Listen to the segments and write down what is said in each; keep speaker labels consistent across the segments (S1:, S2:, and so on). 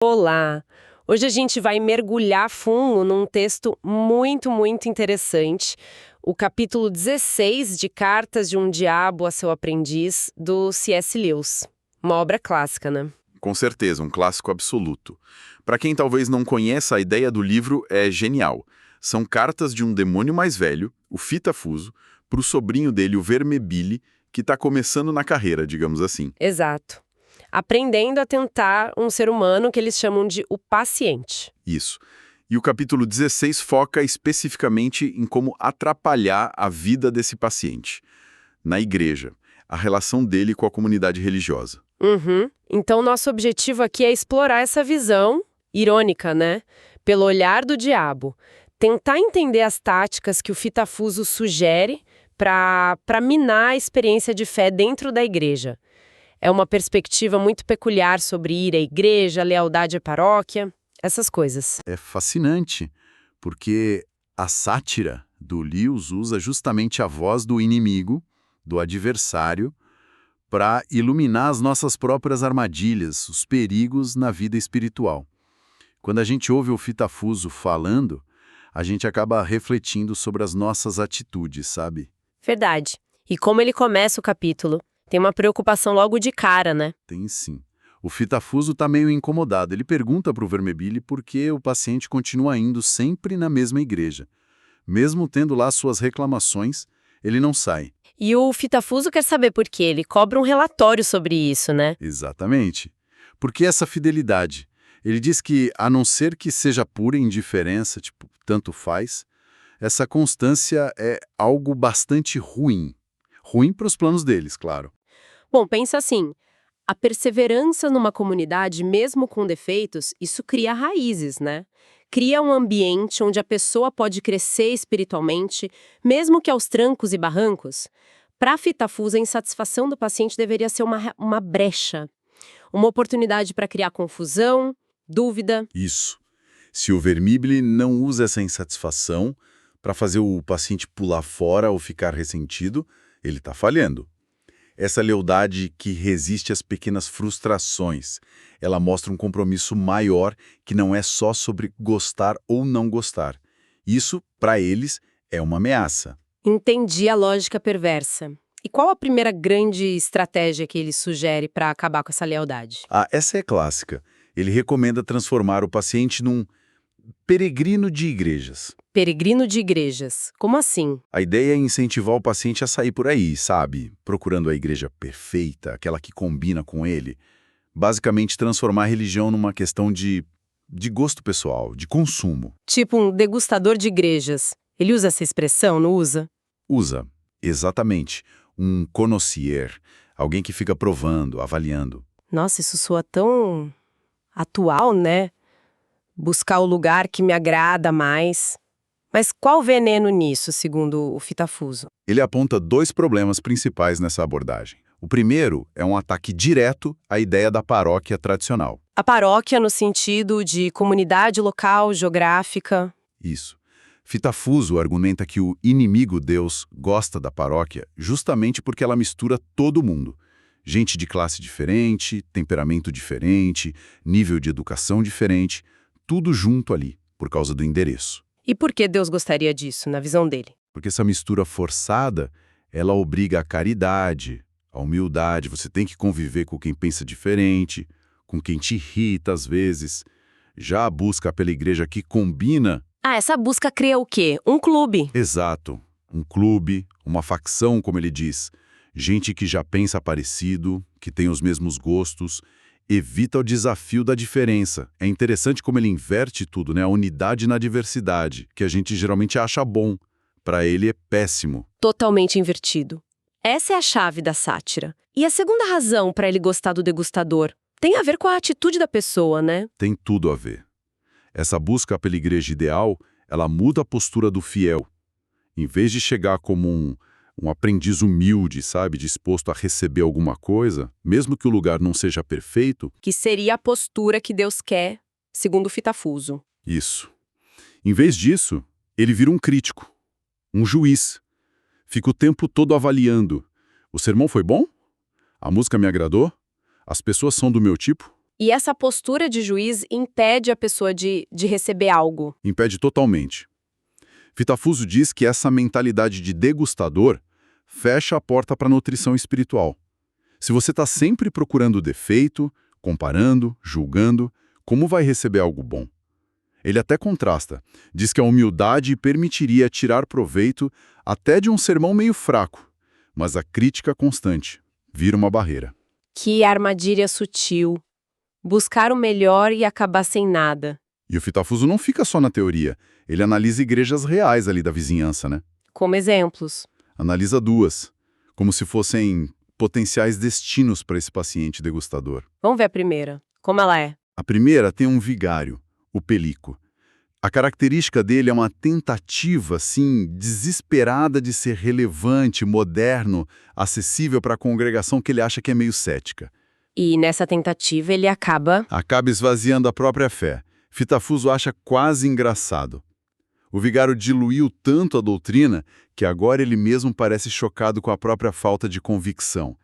S1: Olá! Hoje a gente vai mergulhar fundo num texto muito interessante, o capítulo 16 de Cartas de um Diabo a seu Aprendiz, do C.S. Lewis. Uma obra clássica, né?
S2: Com certeza, um clássico absoluto. Para quem talvez não conheça, a ideia do livro é genial. São cartas de um demônio mais velho, o Fitafuso, para o sobrinho dele, o Vermebile, que está começando na carreira, digamos assim.
S1: Exato. Aprendendo a tentar um ser humano que eles chamam de o paciente.
S2: Isso. E o capítulo 16 foca especificamente em como atrapalhar a vida desse paciente. Na igreja, a relação dele com a comunidade religiosa.
S1: Então, nosso objetivo aqui é explorar essa visão, irônica, né? Pelo olhar do diabo. Tentar entender as táticas que o Fitafuso sugere para minar a experiência de fé dentro da igreja. É uma perspectiva muito peculiar sobre ir à igreja, lealdade à paróquia, essas coisas.
S2: É fascinante, porque a sátira do Lewis usa justamente a voz do inimigo, do adversário, para iluminar as nossas próprias armadilhas, os perigos na vida espiritual. Quando a gente ouve o Fitafuso falando, a gente acaba refletindo sobre as nossas atitudes, sabe?
S1: Verdade. E como ele começa o capítulo? Tem uma preocupação logo de cara, né?
S2: Tem sim. O Fitafuso está meio incomodado. Ele pergunta para o Vermebile por que o paciente continua indo sempre na mesma igreja. Mesmo tendo lá suas reclamações, ele não sai.
S1: E o Fitafuso quer saber por quê. Ele cobra um relatório sobre isso, né?
S2: Exatamente. Por que essa fidelidade? Ele diz que, a não ser que seja pura indiferença, tipo, tanto faz, essa constância é algo bastante ruim. Ruim para os planos deles, claro.
S1: Bom, pensa assim. A perseverança numa comunidade, mesmo com defeitos, isso cria raízes, né? Cria um ambiente onde a pessoa pode crescer espiritualmente, mesmo que aos trancos e barrancos. Para a Fitafuso, a insatisfação do paciente deveria ser uma brecha, uma oportunidade para criar confusão, dúvida.
S2: Isso. Se o Vermibile não usa essa insatisfação para fazer o paciente pular fora ou ficar ressentido, ele está falhando. Essa lealdade que resiste às pequenas frustrações, ela mostra um compromisso maior que não é só sobre gostar ou não gostar. Isso, para eles, é uma ameaça.
S1: Entendi a lógica perversa. E qual a primeira grande estratégia que ele sugere para acabar com essa lealdade?
S2: Essa é clássica. Ele recomenda transformar o paciente num peregrino de igrejas.
S1: Peregrino de igrejas. Como assim?
S2: A ideia é incentivar o paciente a sair por aí, sabe? Procurando a igreja perfeita, aquela que combina com ele. Basicamente, transformar a religião numa questão de gosto pessoal, de consumo.
S1: Tipo um degustador de igrejas. Ele usa essa expressão, não usa?
S2: Usa, exatamente, um connoisseur, alguém que fica provando, avaliando.
S1: Nossa, isso soa tão atual, né? Buscar o lugar que me agrada mais. Mas qual o veneno nisso, segundo o Fitafuso?
S2: Ele aponta dois problemas principais nessa abordagem. O primeiro é um ataque direto à ideia da paróquia tradicional.
S1: A paróquia no sentido de comunidade local, geográfica.
S2: Isso. Fitafuso argumenta que o inimigo Deus gosta da paróquia justamente porque ela mistura todo mundo. Gente de classe diferente, temperamento diferente, nível de educação diferente, tudo junto ali, por causa do endereço.
S1: E por que Deus gostaria disso, na visão dele?
S2: Porque essa mistura forçada, ela obriga a caridade, a humildade. Você tem que conviver com quem pensa diferente, com quem te irrita às vezes. Já a busca pela igreja que combina...
S1: Essa busca cria o quê? Um clube.
S2: Exato. Um clube, uma facção, como ele diz. Gente que já pensa parecido, que tem os mesmos gostos, evita o desafio da diferença. É interessante como ele inverte tudo, né? A unidade na diversidade, que a gente geralmente acha bom. Para ele é péssimo.
S1: Totalmente invertido. Essa é a chave da sátira. E a segunda razão para ele gostar do degustador tem a ver com a atitude da pessoa, né?
S2: Tem tudo a ver. Essa busca pela igreja ideal, ela muda a postura do fiel. Em vez de chegar como um aprendiz humilde, sabe, disposto a receber alguma coisa, mesmo que o lugar não seja perfeito...
S1: Que seria a postura que Deus quer, segundo o Fitafuso.
S2: Isso. Em vez disso, ele vira um crítico, um juiz. Fica o tempo todo avaliando. O sermão foi bom? A música me agradou? As pessoas são do meu tipo?
S1: E essa postura de juiz impede a pessoa de receber algo.
S2: Impede totalmente. Fitafuso diz que essa mentalidade de degustador fecha a porta para a nutrição espiritual. Se você está sempre procurando defeito, comparando, julgando, como vai receber algo bom? Ele até contrasta, diz que a humildade permitiria tirar proveito até de um sermão meio fraco, mas a crítica constante vira uma barreira.
S1: Que armadilha sutil. Buscar o melhor e acabar sem nada.
S2: E o Fitafuso não fica só na teoria, ele analisa igrejas reais ali da vizinhança, né?
S1: Como exemplos.
S2: Analisa duas, como se fossem potenciais destinos para esse paciente degustador.
S1: Vamos ver a primeira. Como ela é?
S2: A primeira tem um vigário, o Pelico. A característica dele é uma tentativa, assim, desesperada de ser relevante, moderno, acessível para a congregação que ele acha que é meio cética.
S1: E nessa tentativa ele acaba...
S2: Acaba esvaziando a própria fé. Fitafuso acha quase engraçado. O vigário diluiu tanto a doutrina que agora ele mesmo parece chocado com a própria falta de convicção.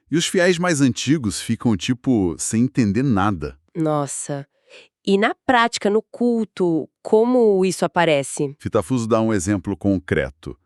S2: E os fiéis mais antigos ficam, tipo, sem entender nada.
S1: Nossa. E na prática, no culto, como isso aparece?
S2: Fitafuso dá um exemplo concreto.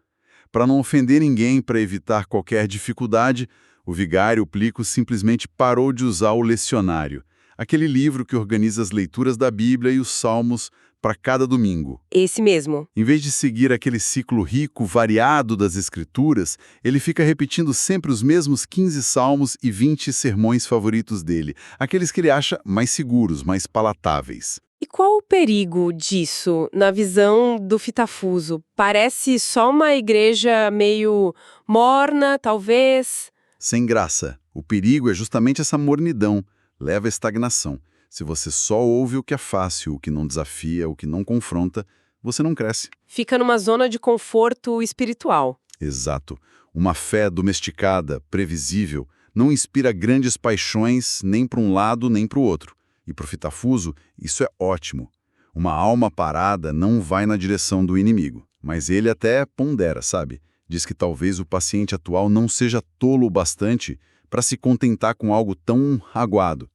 S2: Para não ofender ninguém, para evitar qualquer dificuldade, o vigário, o Plico, simplesmente parou de usar o lecionário, aquele livro que organiza as leituras da Bíblia e os salmos para cada domingo.
S1: Esse mesmo.
S2: Em vez de seguir aquele ciclo rico, variado das Escrituras, ele fica repetindo sempre os mesmos 15 salmos e 20 sermões favoritos dele, aqueles que ele acha mais seguros, mais palatáveis.
S1: E qual o perigo disso, na visão do Fitafuso? Parece só uma igreja meio morna, talvez?
S2: Sem graça. O perigo é justamente essa mornidão, leva à estagnação. Se você só ouve o que é fácil, o que não desafia, o que não confronta, você não cresce.
S1: Fica numa zona de conforto espiritual.
S2: Exato. Uma fé domesticada, previsível, não inspira grandes paixões nem para um lado nem para o outro. E para o Fitafuso, isso é ótimo. Uma alma parada não vai na direção do inimigo. Mas ele até pondera, sabe? Diz que talvez o paciente atual não seja tolo o bastante para se contentar com algo tão aguado.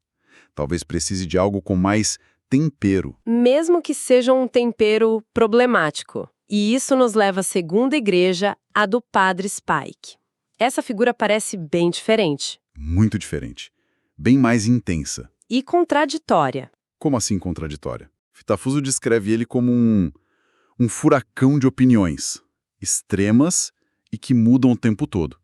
S2: Talvez precise de algo com mais tempero.
S1: Mesmo que seja um tempero problemático. E isso nos leva à segunda igreja, a do Padre Spike. Essa figura parece bem diferente.
S2: Muito diferente. Bem mais intensa.
S1: E contraditória.
S2: Como assim contraditória? Fitafuso descreve ele como um furacão de opiniões, extremas e que mudam o tempo todo.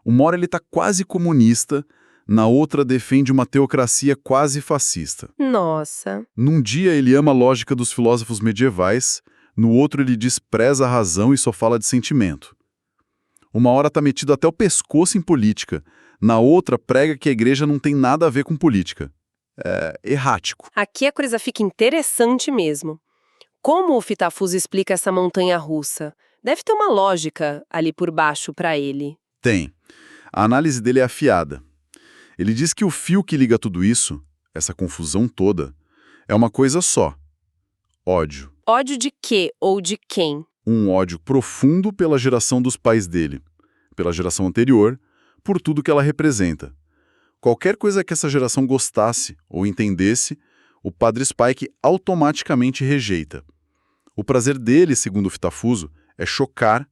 S2: Uma hora ele está quase comunista, na outra defende uma teocracia quase fascista.
S1: Nossa.
S2: Num dia ele ama a lógica dos filósofos medievais, no outro ele despreza a razão e só fala de sentimento. Uma hora está metido até o pescoço em política, na outra prega que a igreja não tem nada a ver com política. É errático.
S1: Aqui a coisa fica interessante mesmo. Como o Fitafuso explica essa montanha-russa? Deve ter uma lógica ali por baixo para ele.
S2: Tem. A análise dele é afiada. Ele diz que o fio que liga tudo isso, essa confusão toda, é uma coisa só: ódio.
S1: Ódio de quê ou de quem?
S2: Um ódio profundo pela geração dos pais dele, pela geração anterior, por tudo que ela representa. Qualquer coisa que essa geração gostasse ou entendesse, o Padre Spike automaticamente rejeita. O prazer dele, segundo o Fitafuso, é chocar,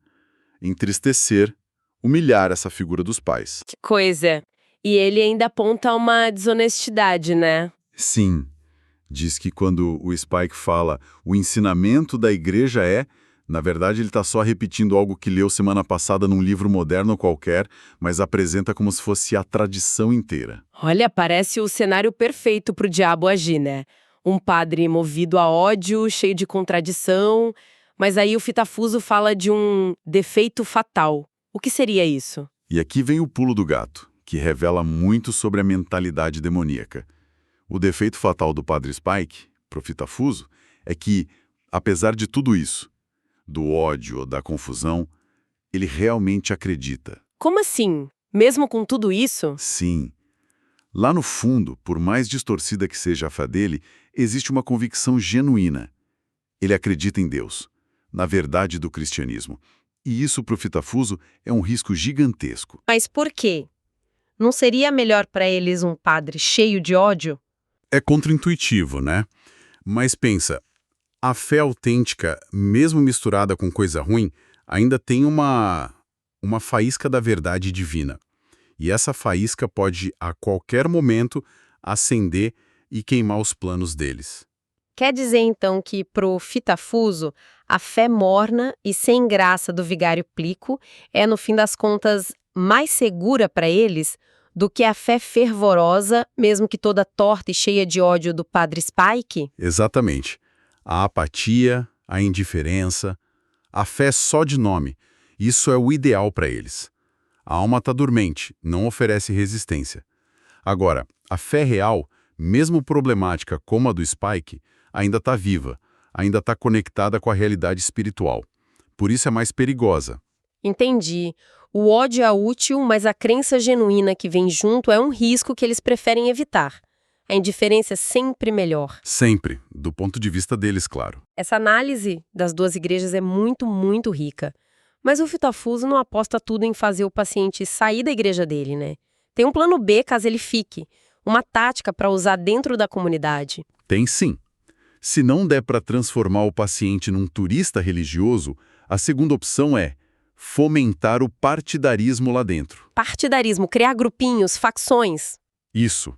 S2: entristecer, humilhar essa figura dos pais.
S1: Que coisa! E ele ainda aponta uma desonestidade, né?
S2: Sim. Diz que quando o Spike fala o ensinamento da igreja na verdade ele está só repetindo algo que leu semana passada num livro moderno qualquer, mas apresenta como se fosse a tradição inteira.
S1: Olha, parece o cenário perfeito para o diabo agir, né? Um padre movido a ódio, cheio de contradição, mas aí o Fitafuso fala de um defeito fatal. O que seria isso?
S2: E aqui vem o pulo do gato, que revela muito sobre a mentalidade demoníaca. O defeito fatal do Padre Spike, pro Fitafuso, é que, apesar de tudo isso, do ódio ou da confusão, ele realmente acredita.
S1: Como assim? Mesmo com tudo isso?
S2: Sim. Lá no fundo, por mais distorcida que seja a fé dele, existe uma convicção genuína. Ele acredita em Deus, na verdade do cristianismo. E isso, pro Fitafuso, é um risco gigantesco.
S3: Mas por quê? Não seria melhor para eles um padre cheio de ódio?
S2: É contraintuitivo, né? Mas pensa, a fé autêntica, mesmo misturada com coisa ruim, ainda tem uma faísca da verdade divina. E essa faísca pode, a qualquer momento, acender e queimar os planos deles.
S1: Quer dizer, então, que pro Fitafuso, a fé morna e sem graça do vigário Plico é, no fim das contas, mais segura para eles do que a fé fervorosa, mesmo que toda torta e cheia de ódio do padre Spike?
S2: Exatamente. A apatia, a indiferença, a fé só de nome. Isso é o ideal para eles. A alma está dormente, não oferece resistência. Agora, a fé real, mesmo problemática como a do Spike, ainda está viva, ainda está conectada com a realidade espiritual. Por isso é mais perigosa.
S1: Entendi. O ódio é útil, mas a crença genuína que vem junto é um risco que eles preferem evitar. A indiferença é sempre melhor.
S2: Sempre, do ponto de vista deles, claro.
S1: Essa análise das duas igrejas é muito, muito rica. Mas o Fitafuso não aposta tudo em fazer o paciente sair da igreja dele, né? Tem um plano B caso ele fique, uma tática para usar dentro da comunidade.
S2: Tem sim. Se não der para transformar o paciente num turista religioso, a segunda opção é fomentar o partidarismo lá dentro.
S1: Partidarismo, criar grupinhos, facções.
S2: Isso.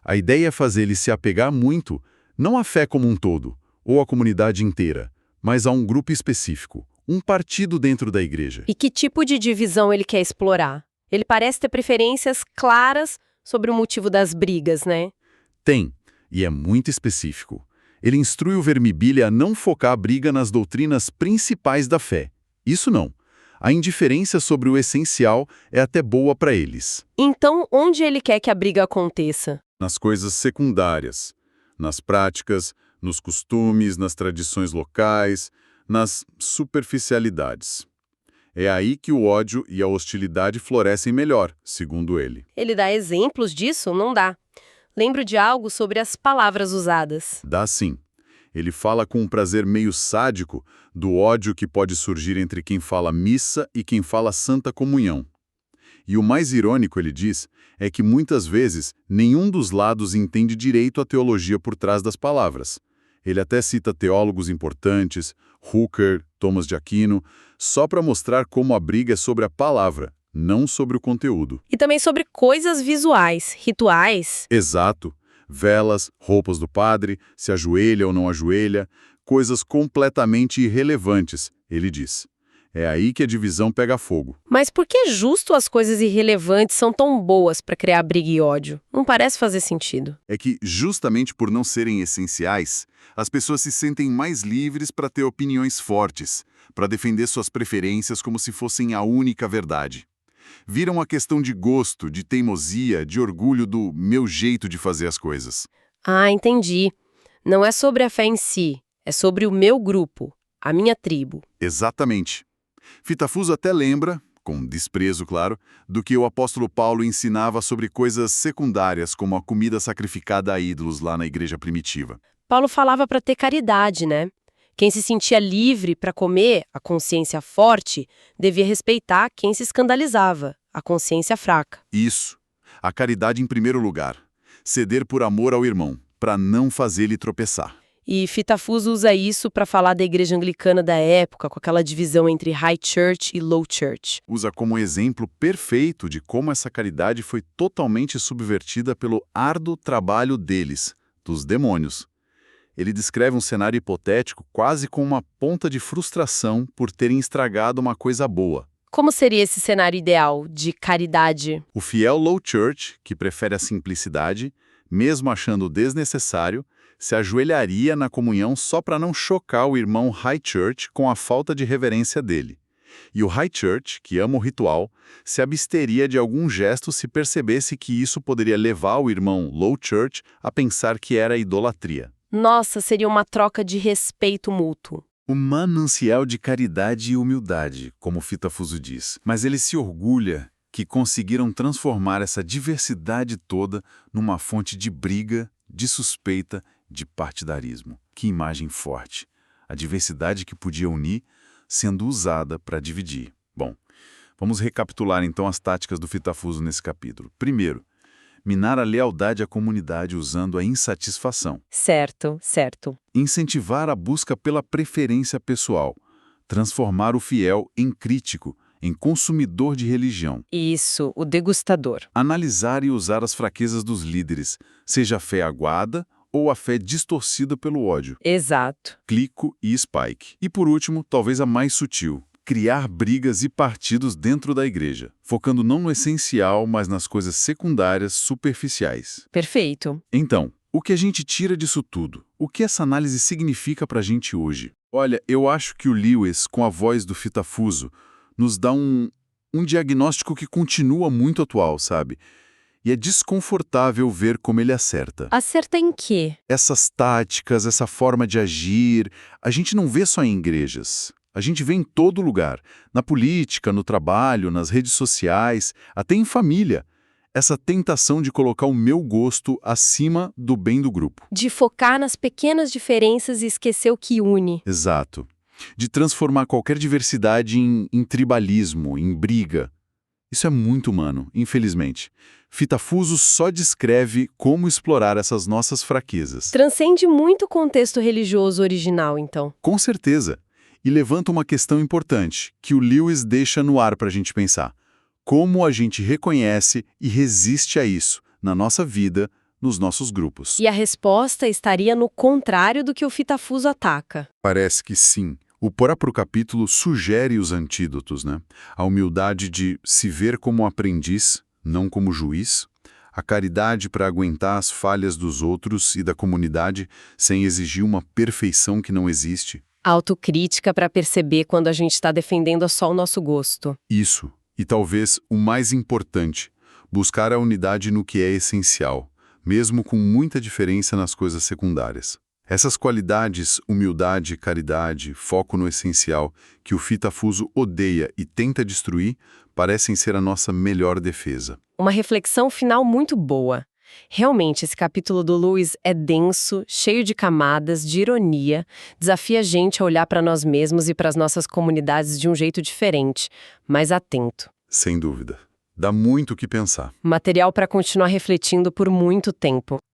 S2: A ideia é fazer ele se apegar muito, não à fé como um todo, ou à comunidade inteira, mas a um grupo específico, um partido dentro da igreja.
S1: E que tipo de divisão ele quer explorar? Ele parece ter preferências claras sobre o motivo das brigas, né?
S2: Tem, e é muito específico. Ele instrui o Vermibile a não focar a briga nas doutrinas principais da fé. Isso não. A indiferença sobre o essencial é até boa para eles.
S1: Então, onde ele quer que a briga aconteça?
S2: Nas coisas secundárias, nas práticas, nos costumes, nas tradições locais, nas superficialidades. É aí que o ódio e a hostilidade florescem melhor, segundo ele.
S1: Ele dá exemplos disso? Não dá. Lembro de algo sobre as palavras usadas.
S2: Dá sim. Ele fala com um prazer meio sádico do ódio que pode surgir entre quem fala missa e quem fala santa comunhão. E o mais irônico, ele diz, é que muitas vezes nenhum dos lados entende direito a teologia por trás das palavras. Ele até cita teólogos importantes, Hooker, Thomas de Aquino, só para mostrar como a briga é sobre a palavra, não sobre o conteúdo.
S1: E também sobre coisas visuais, rituais.
S2: Exato. Velas, roupas do padre, se ajoelha ou não ajoelha, coisas completamente irrelevantes, ele diz. É aí que a divisão pega fogo.
S1: Mas por que justo as coisas irrelevantes são tão boas para criar briga e ódio? Não parece fazer sentido.
S2: É que, justamente por não serem essenciais, as pessoas se sentem mais livres para ter opiniões fortes, para defender suas preferências como se fossem a única verdade. Vira uma questão de gosto, de teimosia, de orgulho do meu jeito de fazer as coisas.
S1: Ah, entendi. Não é sobre a fé em si, é sobre o meu grupo, a minha tribo.
S2: Exatamente. Fitafuso até lembra, com desprezo, claro, do que o apóstolo Paulo ensinava sobre coisas secundárias, como a comida sacrificada a ídolos lá na igreja primitiva.
S1: Paulo falava para ter caridade, né? Quem se sentia livre para comer, a consciência forte, devia respeitar quem se escandalizava, a consciência fraca.
S2: Isso. A caridade em primeiro lugar. Ceder por amor ao irmão, para não fazer ele tropeçar.
S1: E Fitafuso usa isso para falar da igreja anglicana da época, com aquela divisão entre High Church e Low Church.
S2: Usa como exemplo perfeito de como essa caridade foi totalmente subvertida pelo árduo trabalho deles, dos demônios. Ele descreve um cenário hipotético quase com uma ponta de frustração por terem estragado uma coisa boa.
S1: Como seria esse cenário ideal de caridade?
S2: O fiel Low Church, que prefere a simplicidade, mesmo achando desnecessário, se ajoelharia na comunhão só para não chocar o irmão High Church com a falta de reverência dele. E o High Church, que ama o ritual, se absteria de algum gesto se percebesse que isso poderia levar o irmão Low Church a pensar que era idolatria.
S1: Nossa, seria uma troca de respeito mútuo.
S2: Um manancial de caridade e humildade, como Fitafuso diz. Mas ele se orgulha que conseguiram transformar essa diversidade toda numa fonte de briga, de suspeita, de partidarismo. Que imagem forte. A diversidade que podia unir, sendo usada para dividir. Bom, vamos recapitular então as táticas do Fitafuso nesse capítulo. Primeiro, minar a lealdade à comunidade usando a insatisfação.
S1: Certo, certo.
S2: Incentivar a busca pela preferência pessoal. Transformar o fiel em crítico, em consumidor de religião.
S1: Isso, o degustador.
S2: Analisar e usar as fraquezas dos líderes, seja a fé aguada ou a fé distorcida pelo ódio.
S1: Exato.
S2: Clico e Spike. E por último, talvez a mais sutil, criar brigas e partidos dentro da igreja, focando não no essencial, mas nas coisas secundárias, superficiais.
S1: Perfeito.
S2: Então, o que a gente tira disso tudo? O que essa análise significa pra gente hoje? Olha, eu acho que o Lewis, com a voz do Fitafuso, nos dá um diagnóstico que continua muito atual, sabe? E é desconfortável ver como ele acerta.
S1: Acerta em quê?
S2: Essas táticas, essa forma de agir, a gente não vê só em igrejas. A gente vê em todo lugar. Na política, no trabalho, nas redes sociais, até em família. Essa tentação de colocar o meu gosto acima do bem do grupo.
S1: De focar nas pequenas diferenças e esquecer o que une.
S2: Exato. De transformar qualquer diversidade em tribalismo, em briga. Isso é muito humano, infelizmente. Fitafuso só descreve como explorar essas nossas fraquezas.
S1: Transcende muito o contexto religioso original, então.
S2: Com certeza. E levanta uma questão importante, que o Lewis deixa no ar para a gente pensar. Como a gente reconhece e resiste a isso na nossa vida, nos nossos grupos?
S1: E a resposta estaria no contrário do que o Fitafuso ataca.
S2: Parece que sim. O próprio capítulo sugere os antídotos, né? A humildade de se ver como aprendiz, não como juiz, a caridade para aguentar as falhas dos outros e da comunidade sem exigir uma perfeição que não existe.
S1: Autocrítica para perceber quando a gente está defendendo só o nosso gosto.
S2: Isso. E talvez o mais importante, buscar a unidade no que é essencial, mesmo com muita diferença nas coisas secundárias. Essas qualidades, humildade, caridade, foco no essencial, que o Fitafuso odeia e tenta destruir, parecem ser a nossa melhor defesa.
S1: Uma reflexão final muito boa. Realmente, esse capítulo do Lewis é denso, cheio de camadas, de ironia, desafia a gente a olhar para nós mesmos e para as nossas comunidades de um jeito diferente, mais atento.
S2: Sem dúvida. Dá muito o que pensar.
S1: Material para continuar refletindo por muito tempo.